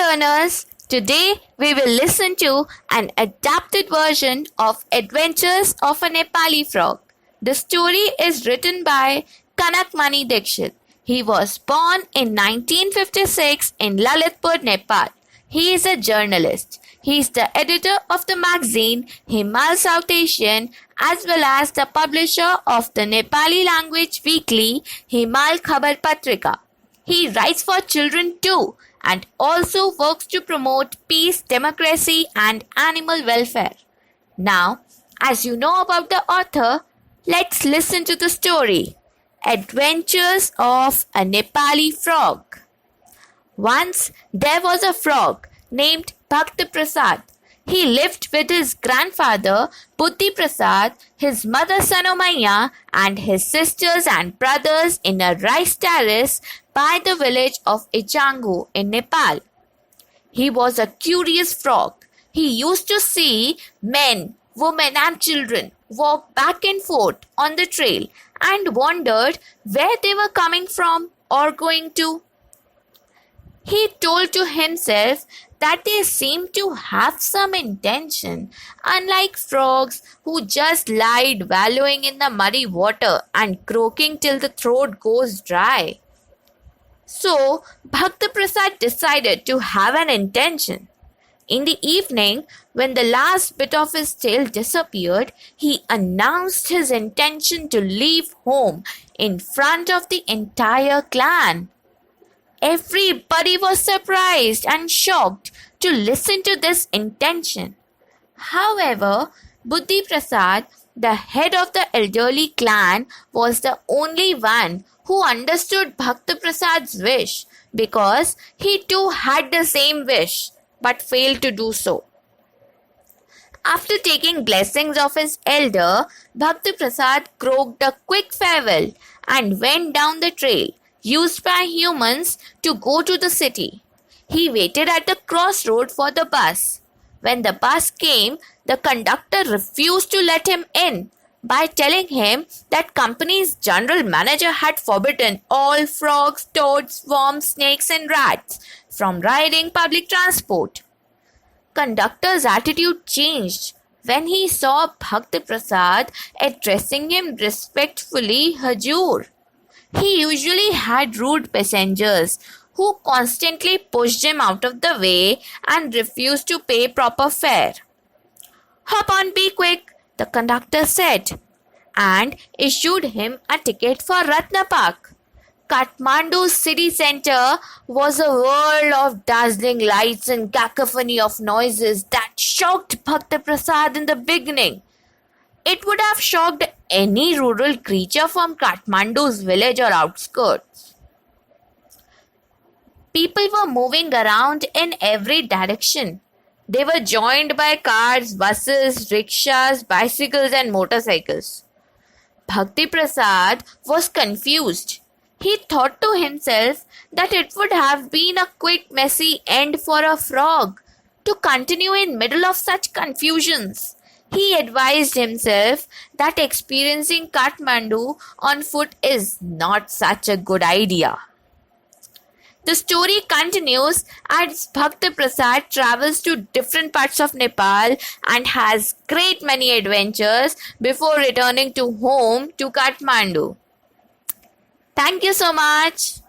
learners, today we will listen to an adapted version of Adventures of a Nepali Frog. The story is written by Kanakmani Dixit. He was born in 1956 in Lalitpur, Nepal. He is a journalist. He is the editor of the magazine Himal South Asian as well as the publisher of the Nepali language weekly Himal Khabar Patrika. He writes for children too and also works to promote peace, democracy, and animal welfare. Now, as you know about the author, let's listen to the story Adventures of a Nepali Frog. Once there was a frog named Bhakti Prasad. He lived with his grandfather Buddhi Prasad, his mother Sanomaya, and his sisters and brothers in a rice terrace by the village of Ichangu in Nepal. He was a curious frog. He used to see men, women, and children walk back and forth on the trail and wondered where they were coming from or going to. He told to himself that they seemed to have some intention, unlike frogs who just lied wallowing in the muddy water and croaking till the throat goes dry. So, Bhakta Prasad decided to have an intention. In the evening, when the last bit of his tail disappeared, he announced his intention to leave home in front of the entire clan. Everybody was surprised and shocked to listen to this intention. However, Buddhi Prasad, the head of the elderly clan, was the only one who understood Bhakta Prasad's wish because he too had the same wish but failed to do so. After taking blessings of his elder, Bhakti Prasad croaked a quick farewell and went down the trail used by humans to go to the city. He waited at the crossroad for the bus. When the bus came, the conductor refused to let him in by telling him that company's general manager had forbidden all frogs, toads, worms, snakes and rats from riding public transport. Conductor's attitude changed when he saw Bhakti Prasad addressing him respectfully Hajur. He usually had rude passengers who constantly pushed him out of the way and refused to pay proper fare. Hop on, be quick, the conductor said, and issued him a ticket for Ratna Park. Kathmandu's city center was a world of dazzling lights and cacophony of noises that shocked Bhakti Prasad in the beginning. It would have shocked any rural creature from Kathmandu's village or outskirts. People were moving around in every direction. They were joined by cars, buses, rickshaws, bicycles, and motorcycles. Bhakti Prasad was confused. He thought to himself that it would have been a quick, messy end for a frog to continue in middle of such confusions. He advised himself that experiencing Kathmandu on foot is not such a good idea. The story continues as Bhakti Prasad travels to different parts of Nepal and has great many adventures before returning to home to Kathmandu. Thank you so much.